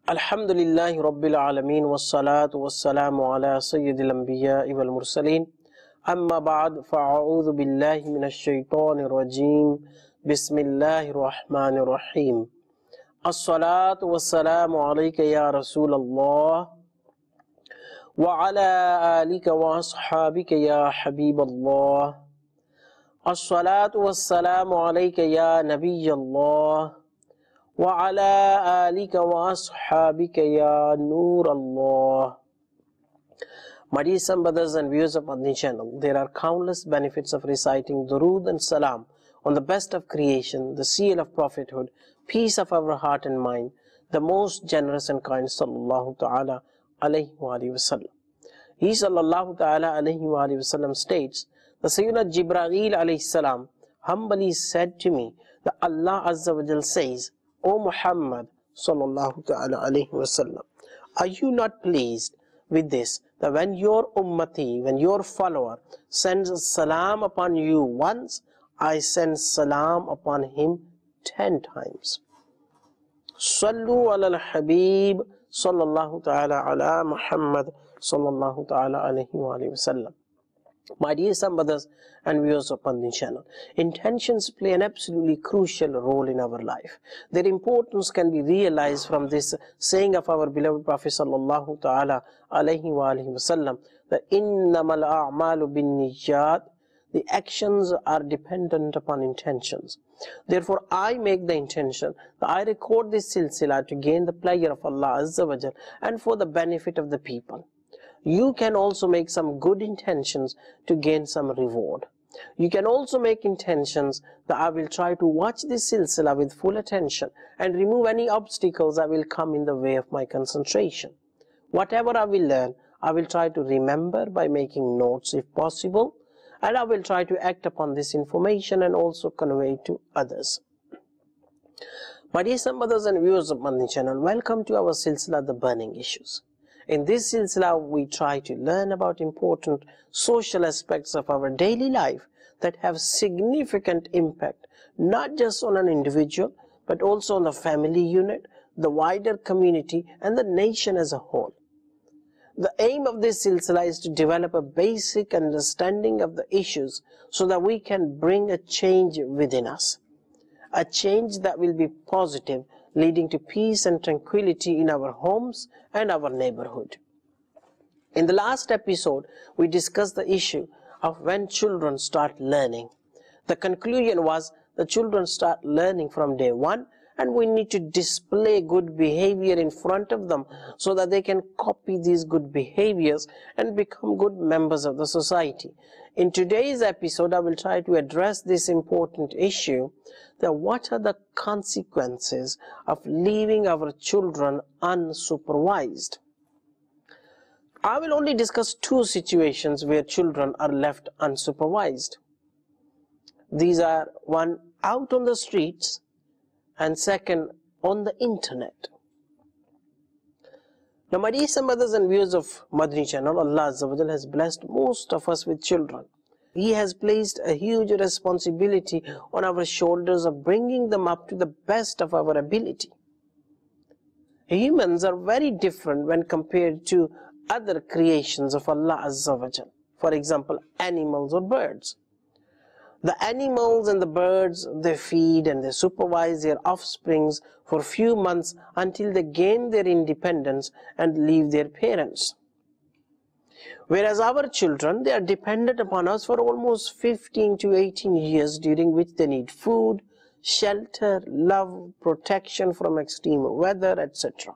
Alhamdulillahi Rabbil Alameen wassalatu wassalamu ala sayyidil anbiya'i wal mursaleen amma ba'd fa'a'udhu billahi minash shaitanir rajim bismillahir rahmanir rahim as-salatu wassalamu alayka ya Rasulallah wa ala alika wa ashabika ya Habiballah as-salatu wassalamu alayka ya Nabiyallah wa ala alika wa ashabika ya Nur Allah. My dear son, brothers and viewers of Madani Channel, there are countless benefits of reciting Durood and Salam on the best of creation, the seal of prophethood, peace of our heart and mind, the most generous and kind sallallahu ta'ala alayhi wa sallam. He sallallahu ta'ala alayhi wa sallam states, the Sayyidina Jibreel alayhi salam humbly said to me that Allah Azza wa Jal says, O Muhammad sallallahu ta'ala alayhi wa sallam, are you not pleased with this, that when your ummati, when your follower sends salam upon you once, I send salam upon him 10 times. Sallu ala al-habib sallallahu ta'ala ala Muhammad sallallahu ta'ala alayhi wa sallam. My dear son, brothers and viewers of Madani Channel, intentions play an absolutely crucial role in our life. Their importance can be realized from this saying of our beloved Prophet sallallahu ta'ala alayhi wa sallam, that innamal a'malu bin niyyat, the actions are dependent upon intentions. Therefore, I make the intention that I record this silsila to gain the pleasure of Allah Azza wa Jal and for the benefit of the people. You can also make some good intentions to gain some reward. You can also make intentions that I will try to watch this silsila with full attention and remove any obstacles that will come in the way of my concentration. Whatever I will learn, I will try to remember by making notes if possible, and I will try to act upon this information and also convey it to others. My dear son, brothers and viewers of Madani Channel, welcome to our silsila, The Burning Issues. In this silsila, we try to learn about important social aspects of our daily life that have significant impact, not just on an individual, but also on the family unit, the wider community, and the nation as a whole. The aim of this silsila is to develop a basic understanding of the issues so that we can bring a change within us, a change that will be positive, leading to peace and tranquility in our homes and our neighborhood. In the last episode, we discussed the issue of when children start learning. The conclusion was the children start learning from day one, and we need to display good behavior in front of them so that they can copy these good behaviors and become good members of the society. In today's episode, I will try to address this important issue, that what are the consequences of leaving our children unsupervised. I will only discuss 2 situations where children are left unsupervised. These are, one, out on the streets, and second, on the internet. Now, my dear brothers and viewers of Madani Channel, Allah Azza wa Jal has blessed most of us with children. He has placed a huge responsibility on our shoulders of bringing them up to the best of our ability. Humans are very different when compared to other creations of Allah Azza wa Jal. For example, animals or birds. The animals and the birds, they feed and they supervise their offsprings for a few months until they gain their independence and leave their parents. Whereas our children, they are dependent upon us for almost 15 to 18 years, during which they need food, shelter, love, protection from extreme weather, etc.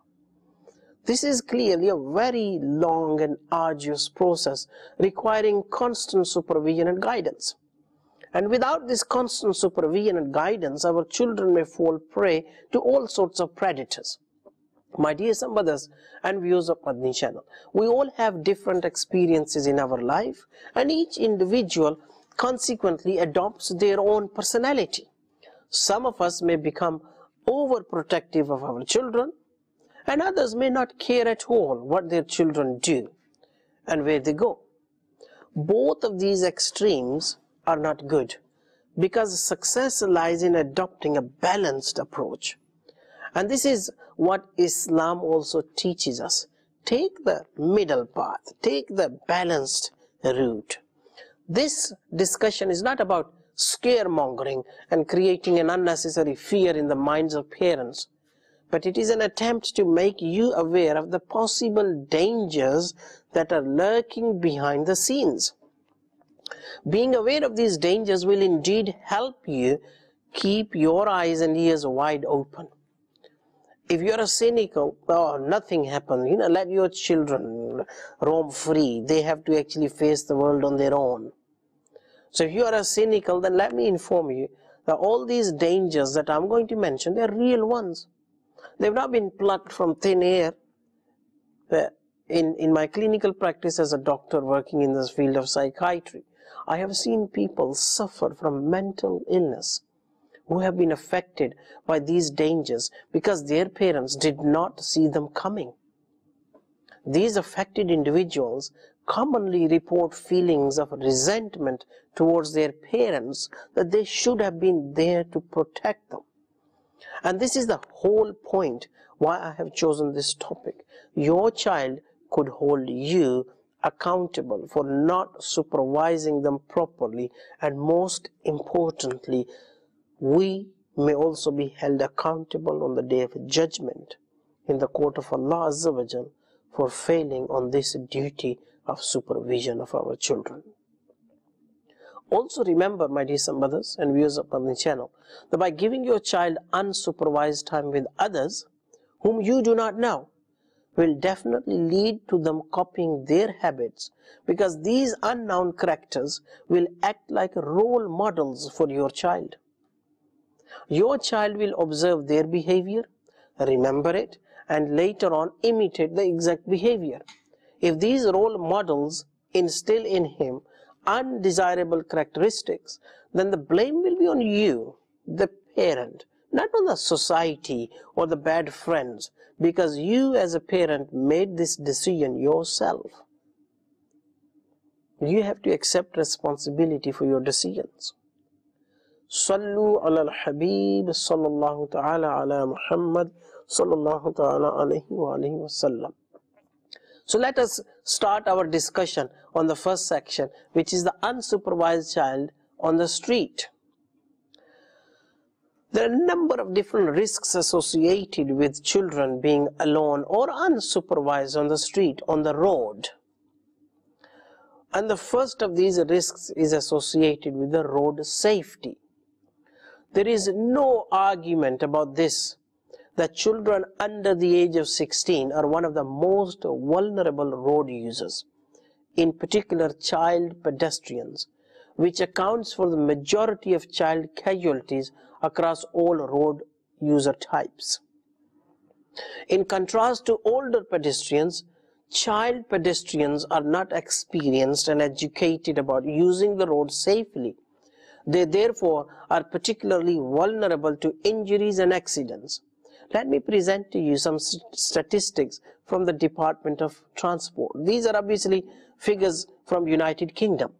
This is clearly a very long and arduous process requiring constant supervision and guidance. And without this constant supervision and guidance, our children may fall prey to all sorts of predators. My dear son, brothers and viewers of Madani Channel, we all have different experiences in our life, and each individual consequently adopts their own personality. Some of us may become overprotective of our children, and others may not care at all what their children do and where they go. Both of these extremes are not good, because success lies in adopting a balanced approach. And this is what Islam also teaches us. Take the middle path, take the balanced route. This discussion is not about scaremongering and creating an unnecessary fear in the minds of parents, but it is an attempt to make you aware of the possible dangers that are lurking behind the scenes. Being aware of these dangers will indeed help you keep your eyes and ears wide open. If you are a cynical, oh, nothing happens, let your children roam free. They have to actually face the world on their own. So if you are a cynical, then let me inform you that all these dangers that I'm going to mention, they're real ones. They've not been plucked from thin air. In my clinical practice as a doctor working in this field of psychiatry, I have seen people suffer from mental illness who have been affected by these dangers because their parents did not see them coming. These affected individuals commonly report feelings of resentment towards their parents that they should have been there to protect them. And this is the whole point why I have chosen this topic. Your child could hold you accountable for not supervising them properly, and most importantly, we may also be held accountable on the day of judgment in the court of Allah Azza wa Jal for failing on this duty of supervision of our children. Also remember, my dear brothers and viewers of Madani channel, that by giving your child unsupervised time with others whom you do not know will definitely lead to them copying their habits, because these unknown characters will act like role models for your child. Your child will observe their behavior, remember it, and later on imitate the exact behavior. If these role models instill in him undesirable characteristics, then the blame will be on you, the parent, not on the society or the bad friends, because you as a parent made this decision yourself. You have to accept responsibility for your decisions. Sallu ala al-Habib sallallahu ta'ala ala Muhammad sallallahu ta'ala alayhi wa alihi wa sallam. So let us start our discussion on the first section, which is the unsupervised child on the street. There are a number of different risks associated with children being alone or unsupervised on the street, on the road. And the first of these risks is associated with the road safety. There is no argument about this, that children under the age of 16 are one of the most vulnerable road users, in particular child pedestrians, which accounts for the majority of child casualties across all road user types. In contrast to older pedestrians, child pedestrians are not experienced and educated about using the road safely. They therefore are particularly vulnerable to injuries and accidents. Let me present to you some statistics from the Department of Transport. These are obviously figures from United Kingdom.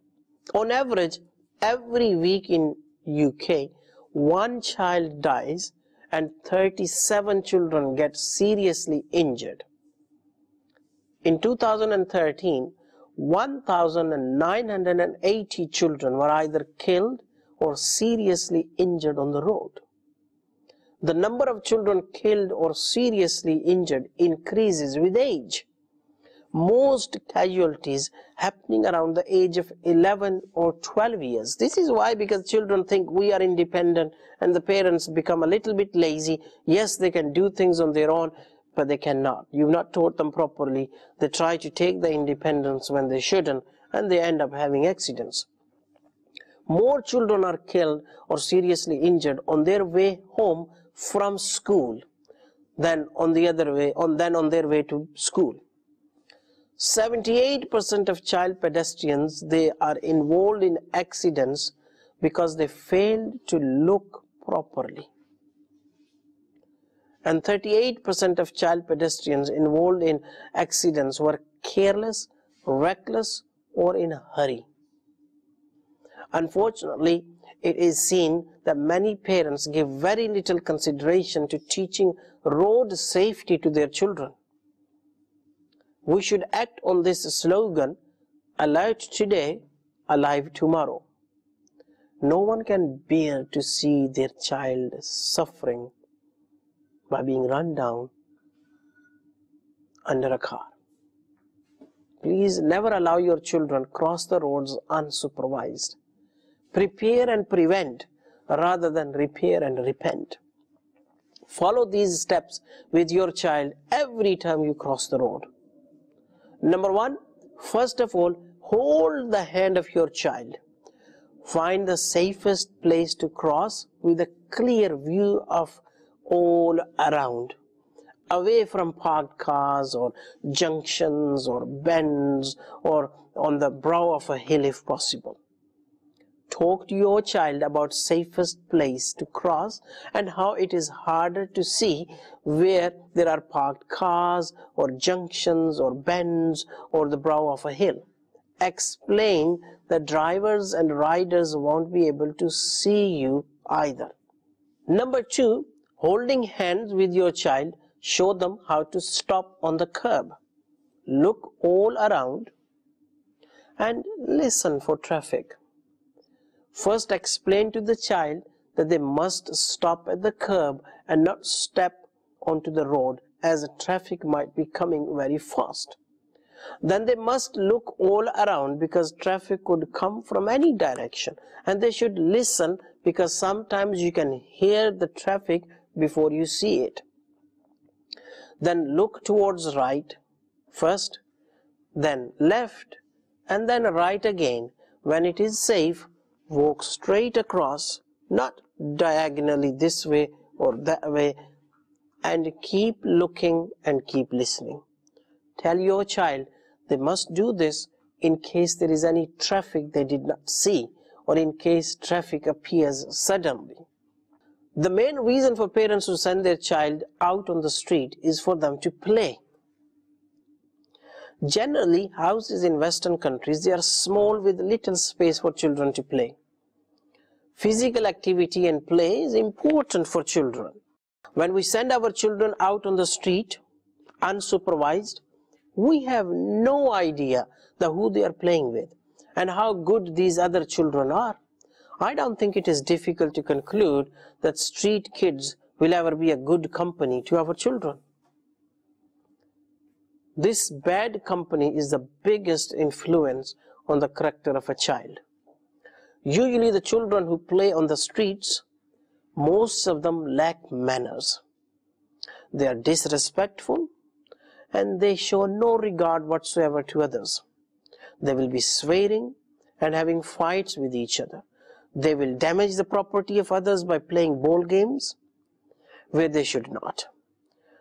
On average, every week in UK, one child dies and 37 children get seriously injured. In 2013, 1,980 children were either killed or seriously injured on the road. The number of children killed or seriously injured increases with age. Most casualties happening around the age of 11 or 12 years. This is why, because children think we are independent and the parents become a little bit lazy. Yes, they can do things on their own, but they cannot. You've not taught them properly. They try to take the independence when they shouldn't, and they end up having accidents. More children are killed or seriously injured on their way home from school than on their way to school. 78% of child pedestrians, they are involved in accidents because they failed to look properly. And 38% of child pedestrians involved in accidents were careless, reckless, or in a hurry. Unfortunately, it is seen that many parents give very little consideration to teaching road safety to their children. We should act on this slogan, alert today, alive tomorrow. No one can bear to see their child suffering by being run down under a car. Please never allow your children cross the roads unsupervised. Prepare and prevent rather than repair and repent. Follow these steps with your child every time you cross the road. Number one, first of all, hold the hand of your child. Find the safest place to cross with a clear view of all around, away from parked cars or junctions or bends or on the brow of a hill if possible. Talk to your child about safest place to cross and how it is harder to see where there are parked cars or junctions or bends or the brow of a hill. Explain that drivers and riders won't be able to see you either. Number two, holding hands with your child, show them how to stop on the curb. Look all around and listen for traffic. First, explain to the child that they must stop at the curb and not step onto the road, as the traffic might be coming very fast. Then they must look all around because traffic could come from any direction, and they should listen because sometimes you can hear the traffic before you see it. Then look towards right first, then left, and then right again. When it is safe, walk straight across, not diagonally this way or that way, and keep looking and keep listening. Tell your child they must do this in case there is any traffic they did not see or in case traffic appears suddenly. The main reason for parents to send their child out on the street is for them to play. Generally, houses in Western countries, they are small with little space for children to play. Physical activity and play is important for children. When we send our children out on the street, unsupervised, we have no idea who they are playing with and how good these other children are. I don't think it is difficult to conclude that street kids will ever be a good company to our children. This bad company is the biggest influence on the character of a child. Usually the children who play on the streets, most of them lack manners. They are disrespectful and they show no regard whatsoever to others. They will be swearing and having fights with each other. They will damage the property of others by playing ball games where they should not.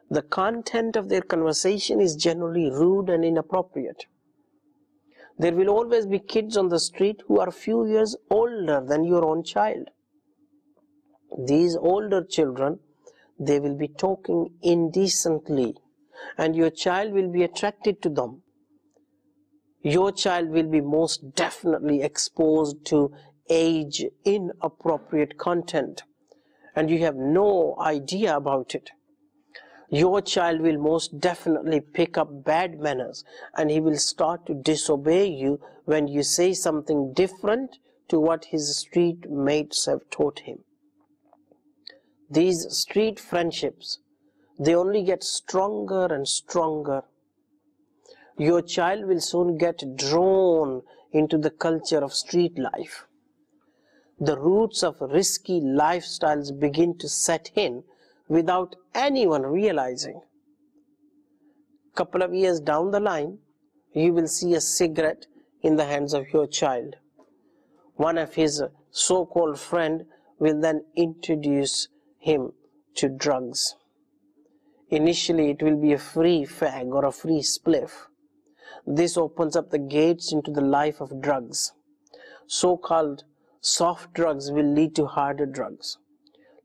The content of their conversation is generally rude and inappropriate. There will always be kids on the street who are a few years older than your own child. These older children, they will be talking indecently, and your child will be attracted to them. Your child will be most definitely exposed to age inappropriate content, and you have no idea about it. Your child will most definitely pick up bad manners, and he will start to disobey you when you say something different to what his street mates have taught him. These street friendships, they only get stronger and stronger. Your child will soon get drawn into the culture of street life. The roots of risky lifestyles begin to set in without anyone realizing. Couple of years down the line, you will see a cigarette in the hands of your child. One of his so-called friend will then introduce him to drugs. Initially, it will be a free fag or a free spliff. This opens up the gates into the life of drugs. So-called soft drugs will lead to harder drugs.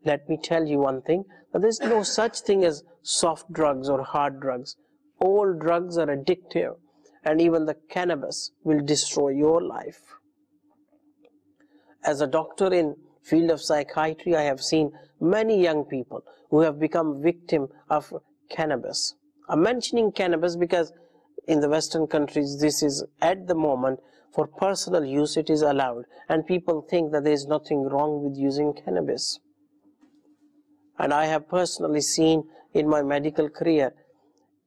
Let me tell you one thing, that there is no such thing as soft drugs or hard drugs. All drugs are addictive, and even the cannabis will destroy your life. As a doctor in field of psychiatry, I have seen many young people who have become victim of cannabis. I'm mentioning cannabis because in the Western countries, this is at the moment for personal use, it is allowed, and people think that there is nothing wrong with using cannabis. And I have personally seen in my medical career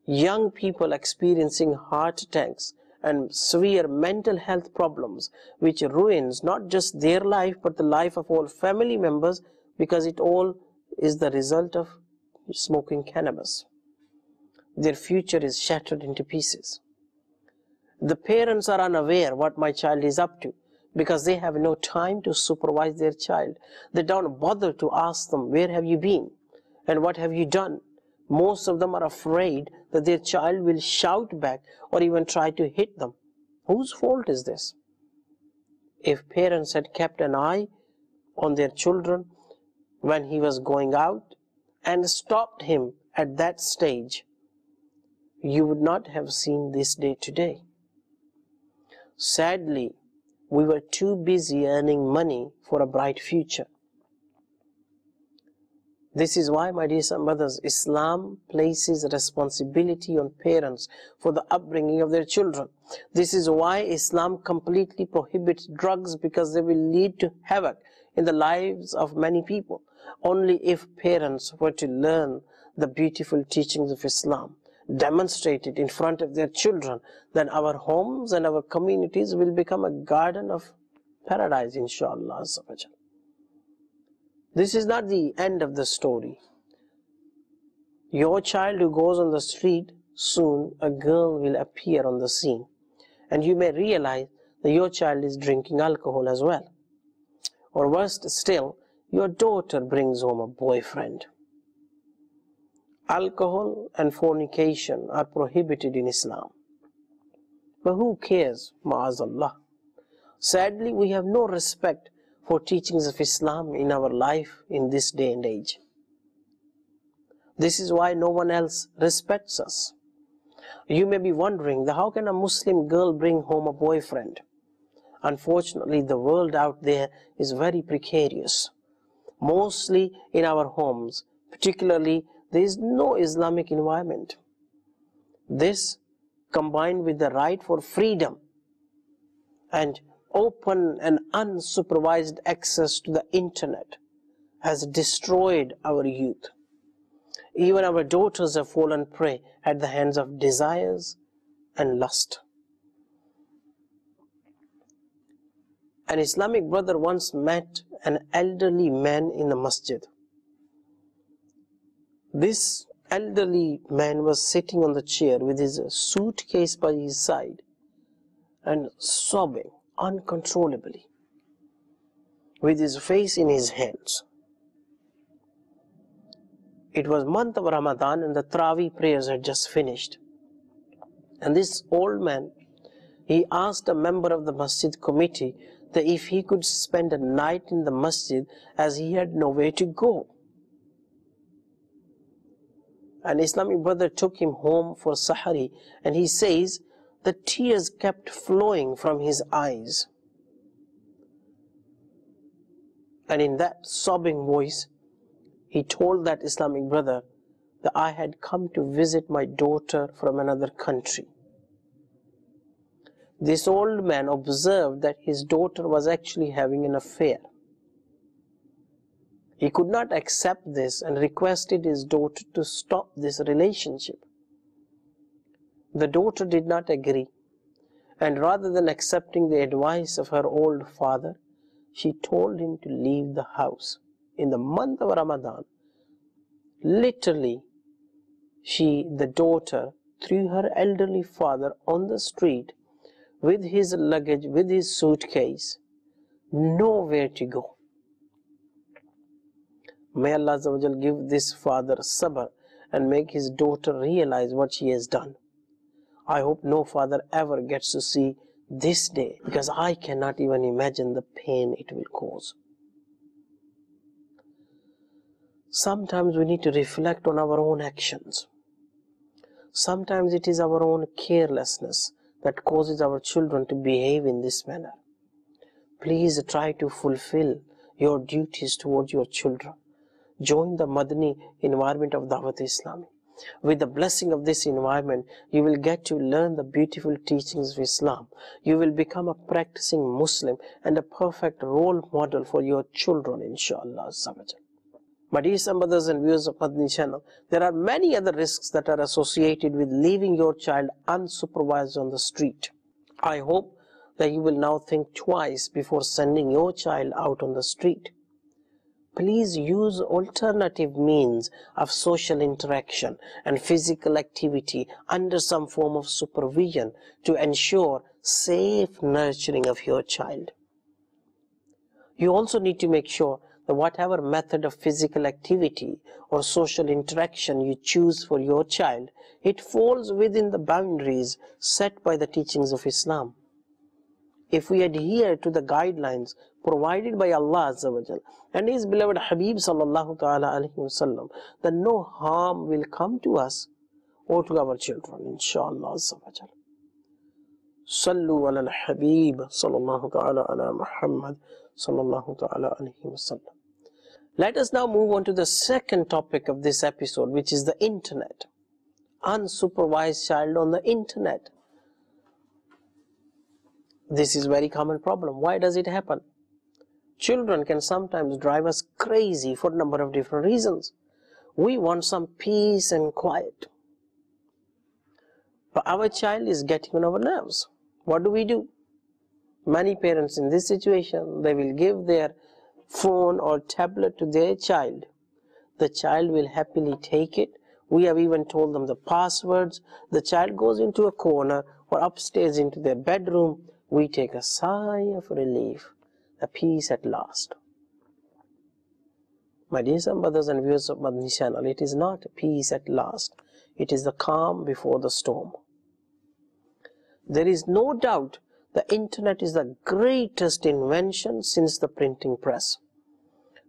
young people experiencing heart attacks and severe mental health problems, which ruins not just their life but the life of all family members, because it all is the result of smoking cannabis. Their future is shattered into pieces. The parents are unaware what my child is up to because they have no time to supervise their child. They don't bother to ask them, where have you been and what have you done? Most of them are afraid that their child will shout back or even try to hit them. Whose fault is this? If parents had kept an eye on their children when he was going out and stopped him at that stage, you would not have seen this day today. Sadly, we were too busy earning money for a bright future. This is why, my dear brothers, Islam places responsibility on parents for the upbringing of their children. This is why Islam completely prohibits drugs, because they will lead to havoc in the lives of many people. Only if parents were to learn the beautiful teachings of Islam, demonstrated in front of their children, then our homes and our communities will become a garden of paradise, inshallah. This is not the end of the story. Your child who goes on the street, soon a girl will appear on the scene, and you may realize that your child is drinking alcohol as well. Or worse still, your daughter brings home a boyfriend. Alcohol and fornication are prohibited in Islam. But who cares, ma'azallah? Sadly, we have no respect for teachings of Islam in our life in this day and age. This is why no one else respects us. You may be wondering, how can a Muslim girl bring home a boyfriend? Unfortunately, the world out there is very precarious. Mostly in our homes, particularly, there is no Islamic environment. This, combined with the right for freedom and open and unsupervised access to the internet, has destroyed our youth. Even our daughters have fallen prey at the hands of desires and lust. An Islamic brother once met an elderly man in the masjid. This elderly man was sitting on the chair with his suitcase by his side and sobbing uncontrollably, with his face in his hands. It was month of Ramadan and the Tarawih prayers had just finished. And this old man, he asked a member of the masjid committee that if he could spend a night in the masjid, as he had nowhere to go. An Islamic brother took him home for Sahari, and he says the tears kept flowing from his eyes. And in that sobbing voice, he told that Islamic brother that I had come to visit my daughter from another country. This old man observed that his daughter was actually having an affair. He could not accept this and requested his daughter to stop this relationship. The daughter did not agree, and rather than accepting the advice of her old father, she told him to leave the house. In the month of Ramadan, literally, the daughter, threw her elderly father on the street with his luggage, with his suitcase, nowhere to go. May Allah give this father sabr and make his daughter realize what she has done. I hope no father ever gets to see this day, because I cannot even imagine the pain it will cause. Sometimes we need to reflect on our own actions. Sometimes it is our own carelessness that causes our children to behave in this manner. please try to fulfill your duties towards your children. Join the Madani environment of Dawat Islami. With the blessing of this environment, you will get to learn the beautiful teachings of Islam. You will become a practicing Muslim and a perfect role model for your children, inshallah. My dear brothers and viewers of Madani Channel, there are many other risks that are associated with leaving your child unsupervised on the street. I hope that you will now think twice before sending your child out on the street. Please use alternative means of social interaction and physical activity under some form of supervision to ensure safe nurturing of your child. You also need to make sure that whatever method of physical activity or social interaction you choose for your child, it falls within the boundaries set by the teachings of Islam. If we adhere to the guidelines provided by Allah Azza wa Jal and His beloved Habib Sallallahu Ta'ala Alaihi Wasallam, then no harm will come to us or to our children, inshallah Azza wa Jal. Sallu ala al-Habib Sallallahu Ta'ala ala Muhammad Sallallahu Ta'ala Alaihi Wasallam. Let us now move on to the second topic of this episode, which is the internet. Unsupervised child on the internet. This is a very common problem. Why does it happen? Children can sometimes drive us crazy for a number of different reasons. We want some peace and quiet, but our child is getting on our nerves. What do? Many parents in this situation, they will give their phone or tablet to their child. The child will happily take it. We have even told them the passwords. The child goes into a corner or upstairs into their bedroom. We take a sigh of relief, a peace at last. My dear brothers and viewers of Madani Channel, it is not peace at last. It is the calm before the storm. There is no doubt the internet is the greatest invention since the printing press.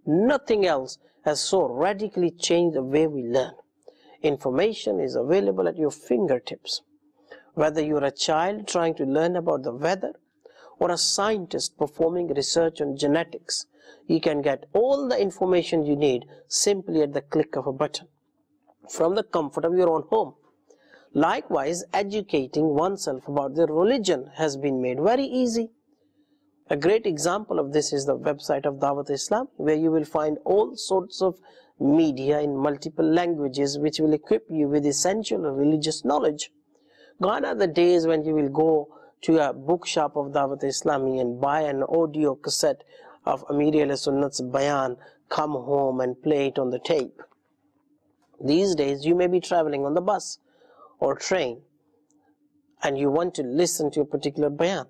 Nothing else has so radically changed the way we learn. Information is available at your fingertips. Whether you are a child trying to learn about the weather or a scientist performing research on genetics, you can get all the information you need simply at the click of a button from the comfort of your own home. Likewise, educating oneself about their religion has been made very easy. A great example of this is the website of Dawat Islam, where you will find all sorts of media in multiple languages which will equip you with essential religious knowledge. Gone are the days when you will go to a bookshop of Dawat Islami and buy an audio cassette of Amir al-Sunnat's bayan, come home and play it on the tape. These days you may be traveling on the bus or train and you want to listen to a particular bayan.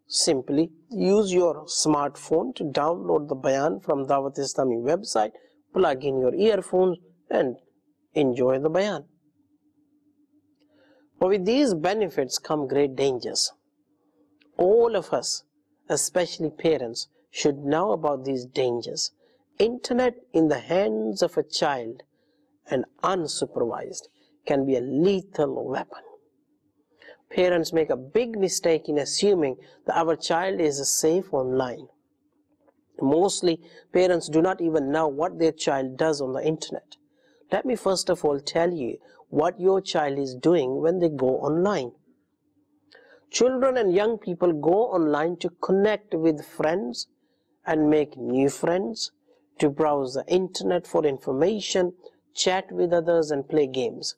Simply use your smartphone to download the bayan from Dawat Islami website, plug in your earphones and enjoy the bayan. But with these benefits come great dangers. All of us, especially parents, should know about these dangers. Internet in the hands of a child and unsupervised can be a lethal weapon. Parents make a big mistake in assuming that our child is safe online. Mostly, parents do not even know what their child does on the internet. Let me first of all tell you what your child is doing when they go online. Children and young people go online to connect with friends and make new friends, to browse the internet for information, chat with others and play games.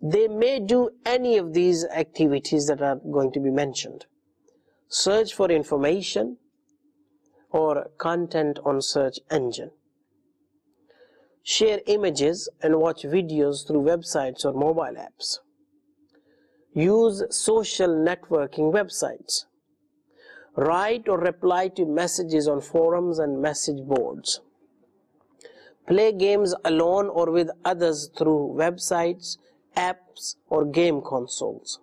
They may do any of these activities that are going to be mentioned. Search for information or content on search engine. Share images and watch videos through websites or mobile apps. Use social networking websites. Write or reply to messages on forums and message boards. Play games alone or with others through websites, apps or game consoles.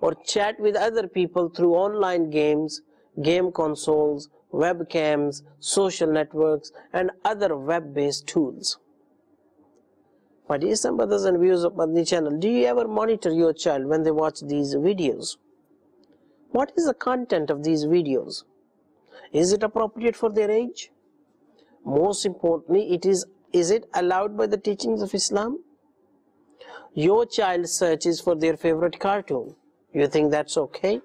Or chat with other people through online games, game consoles, webcams, social networks and other web-based tools. My dear brothers and viewers of Madani Channel, do you ever monitor your child when they watch these videos? What is the content of these videos? Is it appropriate for their age? Most importantly, is it allowed by the teachings of Islam? Your child searches for their favorite cartoon. You think that's okay?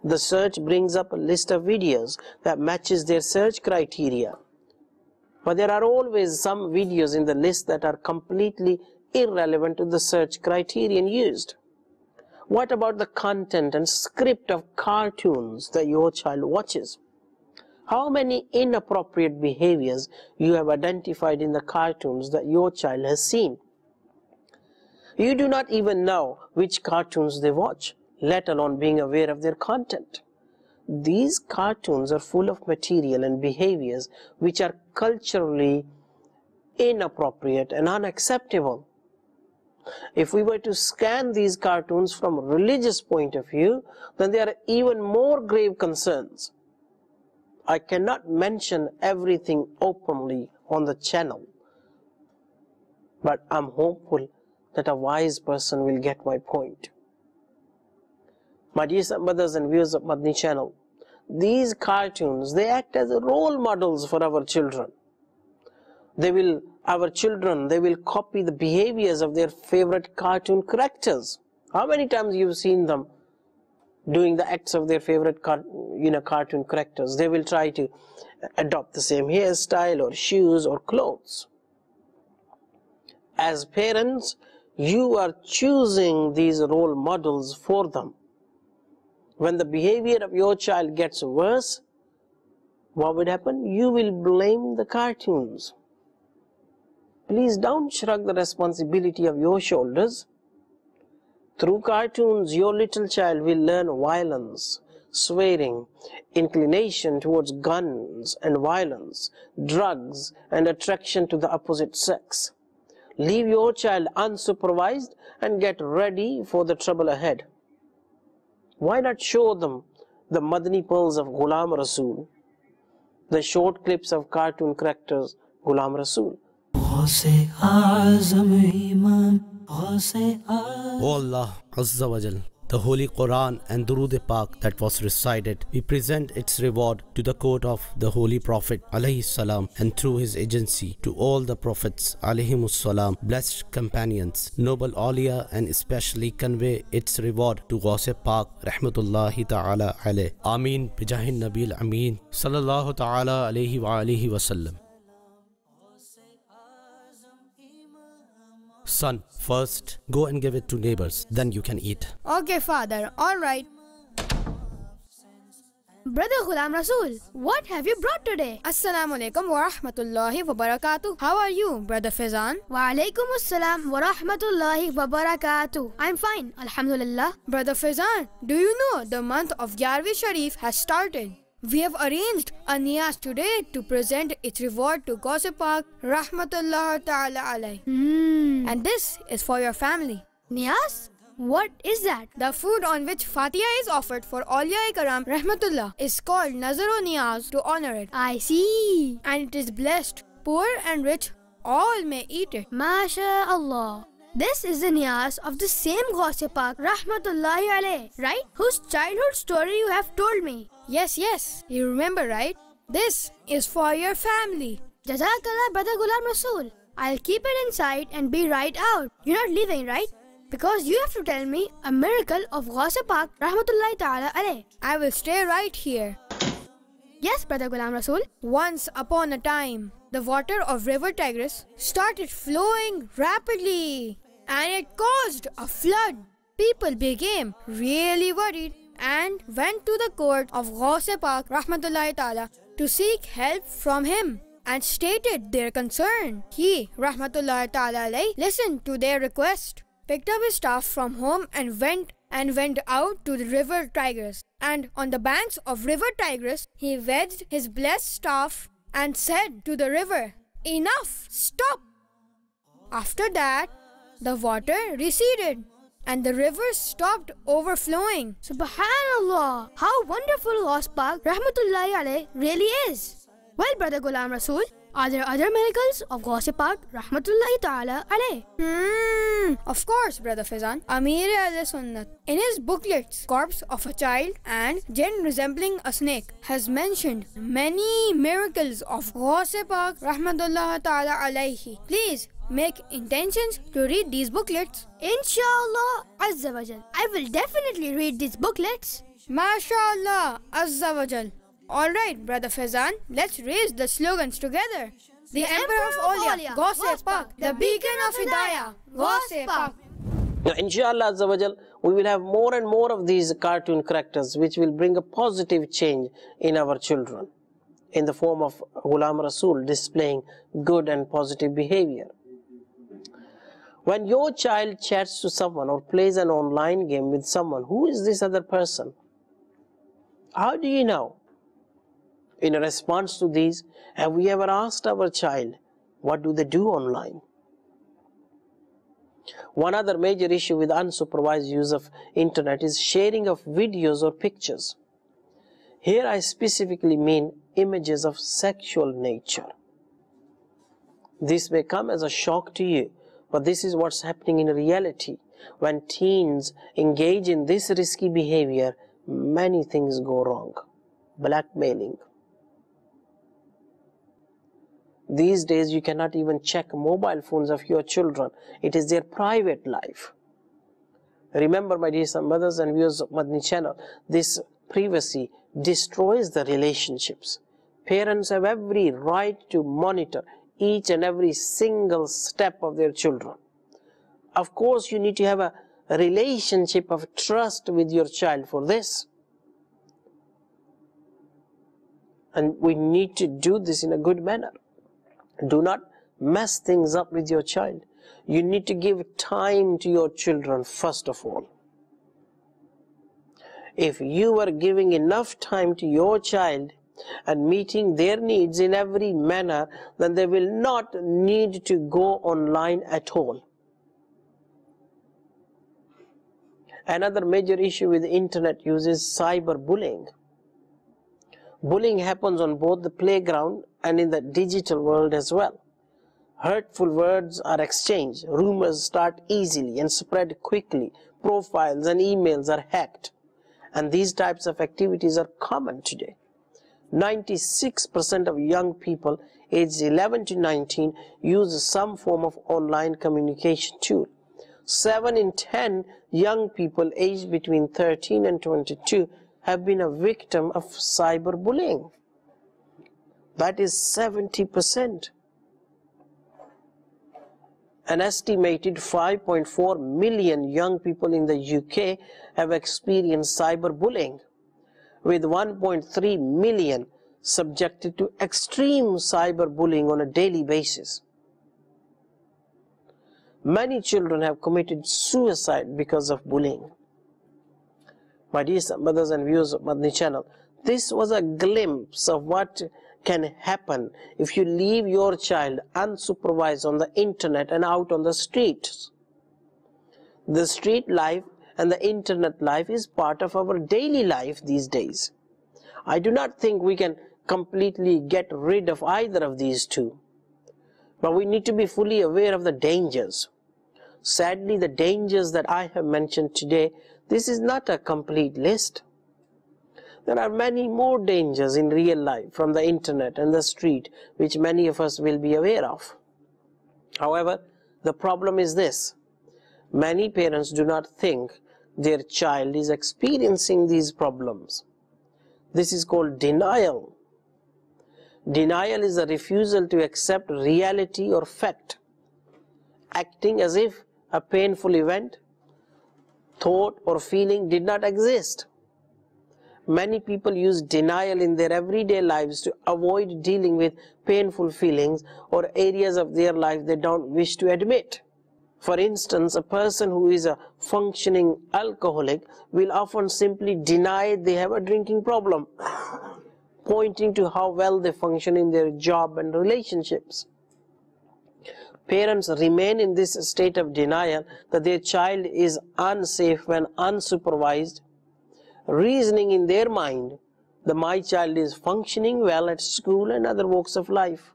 The search brings up a list of videos that matches their search criteria. But there are always some videos in the list that are completely irrelevant to the search criterion used. What about the content and script of cartoons that your child watches? How many inappropriate behaviors you have identified in the cartoons that your child has seen? You do not even know which cartoons they watch, let alone being aware of their content. These cartoons are full of material and behaviors which are culturally inappropriate and unacceptable. If we were to scan these cartoons from a religious point of view, then there are even more grave concerns. I cannot mention everything openly on the channel, but I'm hopeful that a wise person will get my point. My dear brothers and viewers of Madani Channel, these cartoons, they act as role models for our children. They will copy the behaviors of their favorite cartoon characters. How many times you've seen them doing the acts of their favorite cartoon characters? They will try to adopt the same hairstyle or shoes or clothes. As parents, you are choosing these role models for them. When the behavior of your child gets worse, what would happen? You will blame the cartoons. Please don't shrug the responsibility of your shoulders. Through cartoons, your little child will learn violence, swearing, inclination towards guns and violence, drugs, and attraction to the opposite sex. Leave your child unsupervised and get ready for the trouble ahead. Why not show them the Madani pearls of Ghulam Rasool, the short clips of cartoon characters Ghulam Rasool? O Allah Azza wa Jal, the Holy Quran and Durood Pak that was recited, we present its reward to the court of the Holy Prophet alayhi salam and through his agency to all the prophets alayhimus salam, blessed companions, noble awliya, and especially convey its reward to Ghaus Pak rahmatullahi ta'ala alayh. Ameen bijahin Nabil Ameen sallallahu ta'ala alayhi wa alihi wa sallam. Son, first go and give it to neighbors, then you can eat. Okay, father, alright. Brother Ghulam Rasool, what have you brought today? Assalamu alaikum wa rahmatullahi wa barakatuh. How are you, Brother Faizan? Wa alaikum assalam wa rahmatullahi wa barakatuh. I'm fine, alhamdulillah. Brother Faizan, do you know the month of Yarvi Sharif has started? We have arranged a niyaz today to present its reward to Ghaus Pak rahmatullah ta'ala alayh. And this is for your family. Niyaz? What is that? The food on which Fatiha is offered for Awliya Karam rahmatullah is called Nazaro Niyaz to honor it. I see. And it is blessed, poor and rich, all may eat it. MashaAllah. This is the niyaz of the same Ghaus Pak rahmatullahi alayh, right? Whose childhood story you have told me. Yes, you remember, right? This is for your family. Jazakallah, Brother Ghulam Rasool. I'll keep it inside and be right out. You're not leaving, right? Because you have to tell me a miracle of Ghaus Pak rahmatullahi ta'ala alayh. I will stay right here. Yes, Brother Ghulam Rasool. Once upon a time, the water of river Tigris started flowing rapidly and it caused a flood. People became really worried and went to the court of Ghaus Pak rahmatullahi ta'ala to seek help from him and stated their concern. He rahmatullahi ta'ala alayh listened to their request, picked up his staff from home and went out to the river Tigris. And on the banks of river Tigris, he wedged his blessed staff and said to the river, "Enough, stop." After that, the water receded and the river stopped overflowing. Subhanallah, how wonderful Ghaus Pak rahmatullahi alayh really is. Well, Brother Ghulam Rasool, Are there other miracles of Ghaus Pak Rahmatullahi Ta'ala alayh? Of course, Brother Faizan. Amir al-Sunnat, in his booklets, Corpse of a Child and Jinn Resembling a Snake, has mentioned many miracles of Ghaus Pak Rahmatullahi Ta'ala alayhi. Please make intentions to read these booklets. Inshallah Azza wa Jal, I will definitely read these booklets. MashaAllah Azza wa Jal. Alright, Brother Faizan, let's raise the slogans together. The Emperor of Awliya, Ghaus Pak. The Beacon of Hidayah, Ghaus Pak. Now, inshallah Azza wa Jal, we will have more and more of these cartoon characters which will bring a positive change in our children in the form of Ghulam Rasul displaying good and positive behavior. When your child chats to someone or plays an online game with someone, who is this other person? How do you know? In response to these, have we ever asked our child, what do they do online? One other major issue with unsupervised use of internet is sharing of videos or pictures. Here I specifically mean images of sexual nature. This may come as a shock to you, but this is what's happening in reality. When teens engage in this risky behavior, many things go wrong. Blackmailing. These days you cannot even check mobile phones of your children. It is their private life. Remember, my dear mothers and viewers of Madani Channel, this privacy destroys the relationships. Parents have every right to monitor each and every single step of their children. Of course, you need to have a relationship of trust with your child for this. And we need to do this in a good manner. Do not mess things up with your child. You need to give time to your children first of all. If you are giving enough time to your child and meeting their needs in every manner, then they will not need to go online at all. Another major issue with internet use is cyberbullying. Bullying happens on both the playground and in the digital world as well. Hurtful words are exchanged, rumors start easily and spread quickly, profiles and emails are hacked, and these types of activities are common today. 96% of young people aged 11 to 19 use some form of online communication tool. 7 in 10 young people aged between 13 and 22 have been a victim of cyberbullying. That is 70%. An estimated 5.4 million young people in the UK have experienced cyberbullying, with 1.3 million subjected to extreme cyberbullying on a daily basis. Many children have committed suicide because of bullying. My dear mothers and viewers of Madani Channel, this was a glimpse of what can happen if you leave your child unsupervised on the internet and out on the streets. The street life and the internet life is part of our daily life these days. I do not think we can completely get rid of either of these two, but we need to be fully aware of the dangers. Sadly, the dangers that I have mentioned today, this is not a complete list. There are many more dangers in real life from the internet and the street which many of us will be aware of. However, the problem is this: many parents do not think their child is experiencing these problems. This is called denial. Denial is a refusal to accept reality or fact, acting as if a painful event, thought or feeling did not exist. Many people use denial in their everyday lives to avoid dealing with painful feelings or areas of their life they don't wish to admit. For instance, a person who is a functioning alcoholic will often simply deny they have a drinking problem, pointing to how well they function in their job and relationships. Parents remain in this state of denial that their child is unsafe when unsupervised, reasoning in their mind that my child is functioning well at school and other walks of life.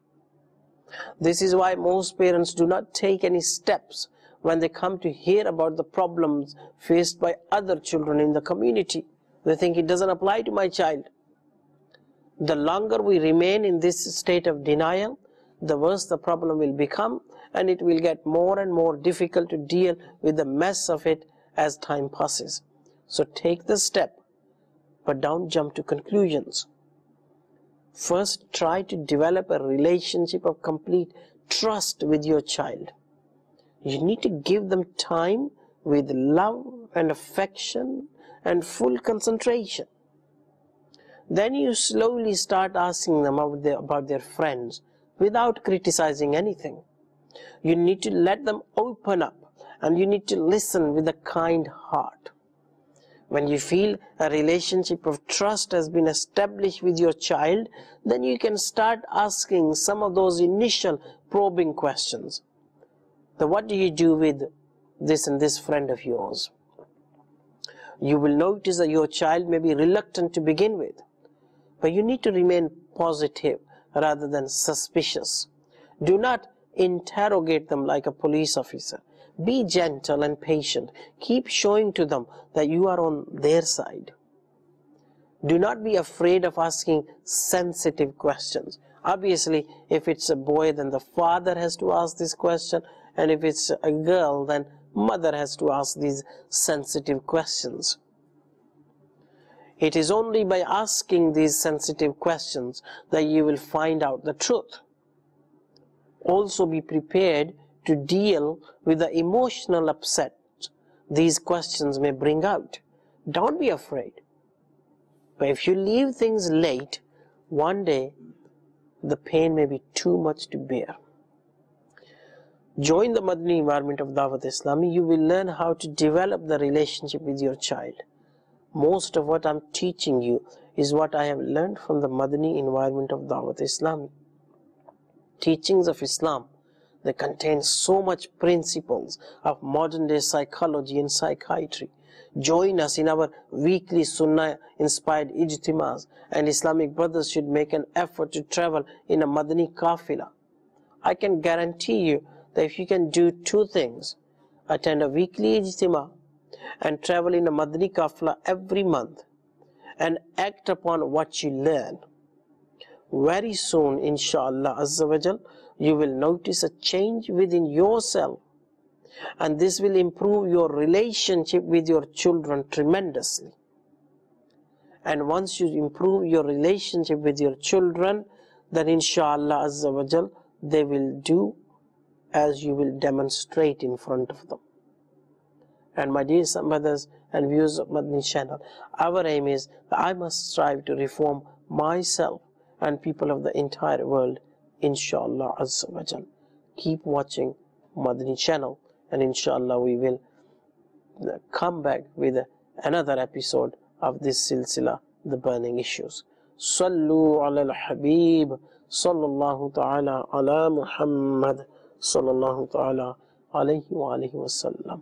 This is why most parents do not take any steps when they come to hear about the problems faced by other children in the community. They think it doesn't apply to my child. The longer we remain in this state of denial, the worse the problem will become, and it will get more and more difficult to deal with the mess of it as time passes. So take the step, but don't jump to conclusions. First, try to develop a relationship of complete trust with your child. You need to give them time with love and affection and full concentration. Then you slowly start asking them about their friends without criticizing anything. You need to let them open up, and you need to listen with a kind heart. When you feel a relationship of trust has been established with your child, then you can start asking some of those initial probing questions. So what do you do with this and this friend of yours? You will notice that your child may be reluctant to begin with, but you need to remain positive rather than suspicious. Do not interrogate them like a police officer. Be gentle and patient. Keep showing to them that you are on their side. Do not be afraid of asking sensitive questions. Obviously, if it's a boy, then the father has to ask this question, and if it's a girl, then mother has to ask these sensitive questions. It is only by asking these sensitive questions that you will find out the truth. Also be prepared to deal with the emotional upset these questions may bring out. Don't be afraid. But if you leave things late, one day the pain may be too much to bear. Join the Madani environment of Dawat Islami. You will learn how to develop the relationship with your child. Most of what I'm teaching you is what I have learned from the Madani environment of Dawat Islami. Teachings of Islam, they contain so much principles of modern day psychology and psychiatry. Join us in our weekly sunnah inspired ijtimas, and Islamic brothers should make an effort to travel in a Madani kafila. I can guarantee you that if you can do two things, attend a weekly ijtima and travel in a Madani kafila every month, and act upon what you learn, very soon, inshallah azza wa jal, you will notice a change within yourself, and this will improve your relationship with your children tremendously. And once you improve your relationship with your children, then inshallah azza wa jal, they will do as you will demonstrate in front of them. And my dear brothers and viewers of Madani Channel, our aim is that I must strive to reform myself and people of the entire world, inshallah azza wa jal. Keep watching Madani Channel, and inshallah we will come back with another episode of this silsila, The Burning Issues. Sallu ala al-Habib, sallallahu ta'ala ala Muhammad, sallallahu ta'ala alayhi wa alihi wa sallam.